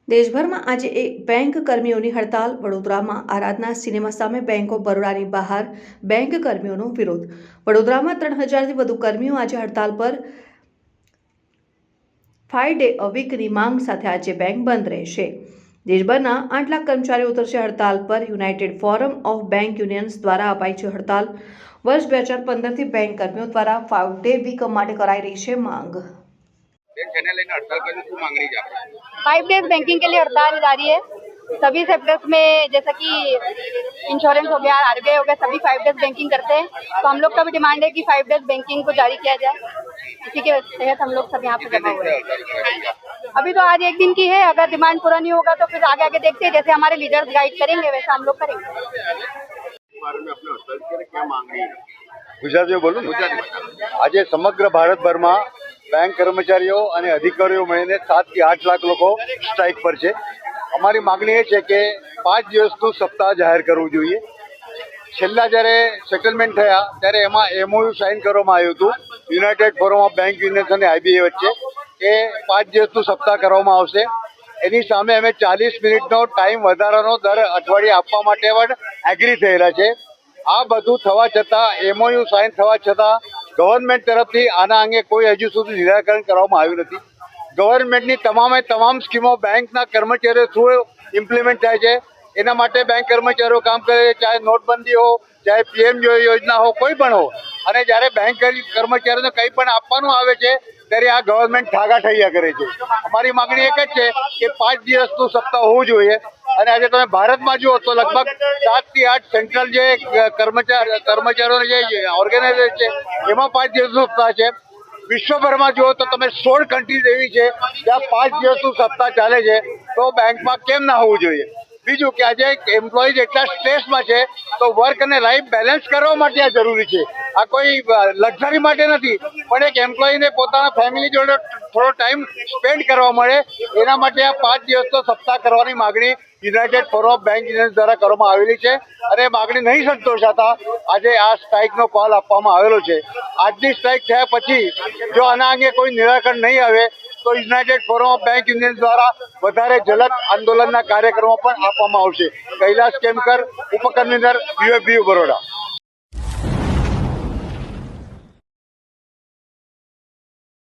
દેશભરમાં આજે એક બેંક કર્મીઓની હડતાલ. વડોદરામાં આરાધના સિનેમા સામે બેંક ઓફ બરોડાની બહાર બેંક કર્મીઓનો વિરોધ. વડોદરામાં 3000થી વધુ કર્મીઓ આજે હડતાલ પર. 5 ડે અ વીકની માંગ સાથે આજે બેંક બંધ રહેશે. દેશભરના 8 લાખ કર્મચારીઓ ઉતરશે હડતાલ પર. United forum of bank unions દ્વારા અપાઈ છે હડતાલ. વર્ષ 2015થી બેંક કર્મીઓ દ્વારા 5 ડે વીક માટે કરાઈ રહી છે માંગ. 5 डेज बैंकिंग के लिए हड़ताल जारी है सभी सेक्टर्स में, जैसा कि इंश्योरेंस हो गया, आरबीआई हो गया, सभी 5 डेज बैंकिंग करते हैं। तो हम लोग का भी डिमांड है कि 5 डेज बैंकिंग को जारी किया जाए। इसी के तहत हम लोग सब यहाँ पे जमा हुए हैं। अभी तो आज एक दिन की है, अगर डिमांड पूरा नहीं होगा तो फिर आगे आगे देखते हैं, जैसे हमारे लीडर्स गाइड करेंगे वैसा हम लोग करेंगे। ગુજરાતી બોલું આજે સમગ્ર ભારતભરમાં બેંક કર્મચારીઓ અને અધિકારીઓ મળીને 7 થી 8 લાખ લોકો સ્ટ્રાઇક પર છે. અમારી માગણી એ છે કે 5 દિવસનું સપ્તાહ જાહેર કરવું જોઈએ. છેલ્લા જ્યારે સેટલમેન્ટ થયા ત્યારે એમાં એમઓયુ સાઇન કરવામાં આવ્યું હતું United forum of bank unions અને આઈબીએ વચ્ચે કે 5 દિવસનું સપ્તાહ કરવામાં આવશે. એની સામે અમે 40 મિનિટનો ટાઈમ વધારાનો દર અઠવાડિયે આપવા માટે પણ એગ્રી થયેલા છે. આ બધું થવા છતાં એમઓયુ સાઇન થવા છતાં ગવર્મેન્ટ તરફથી આના અંગે કોઈ હજુ સુધી નિરાકરણ કરવામાં આવ્યું નથી. ગવર્મેન્ટની તમામ સ્કીમો બેંકના કર્મચારીઓ થ્રુ ઇમ્પ્લિમેન્ટ થાય છે. એના માટે બેંક કર્મચારીઓ કામ કરે છે, ચાહે નોટબંધી હો, ચાહે પીએમ યોજના હો, કોઈ પણ હો. અને જ્યારે બેંક કર્મચારીઓને કંઈ પણ આપવાનું આવે છે ત્યારે આ ગવર્મેન્ટ ઠાગા ઠૈયા કરે છે. અમારી માગણી એક જ છે કે 5 દિવસનું સપ્તાહ હોવું જોઈએ. અને આજે તમે ભારતમાં જુઓ તો લગભગ 7 થી 8 સેન્ટ્રલ જે કર્મચારીઓની જે ઓર્ગેનાઇઝેશન છે એમાં 5 દિવસનું સપ્તાહ છે. વિશ્વભરમાં જુઓ તો તમે 16 કન્ટ્રીઝ એવી છે જ્યાં 5 દિવસનું સપ્તાહ ચાલે છે. તો બેંકમાં કેમ ના હોવું જોઈએ? બીજું કે આજે એમ્પ્લોઈઝ એટલા સ્ટ્રેસમાં છે તો વર્ક અને લાઈફ બેલેન્સ કરવા માટે આ જરૂરી છે. આ કોઈ લક્ઝરી માટે નથી, પણ એક એમ્પ્લોયીને પોતાના ફેમિલી જોડે થોડો ટાઈમ સ્પેન્ડ કરવા મળે એના માટે આ 5 દિવસનો સપ્તાહ કરવાની માગણી United forum of bank unions દ્વારા કરવામાં આવેલી છે. અને માગણી નહીં સંતોષાતા આજે આ સ્ટ્રાઇકનો કોલ આપવામાં આવેલો છે. આજની સ્ટ્રાઇક થયા પછી જો આના અંગે કોઈ નિરાકરણ નહીં આવે તો United forum of bank unions દ્વારા વધારે જલદ આંદોલનના કાર્યક્રમો પણ આપવામાં આવશે. કૈલાસ કેમકર, ઉપકન્વીનર, યુએફબીયુ બરોડા.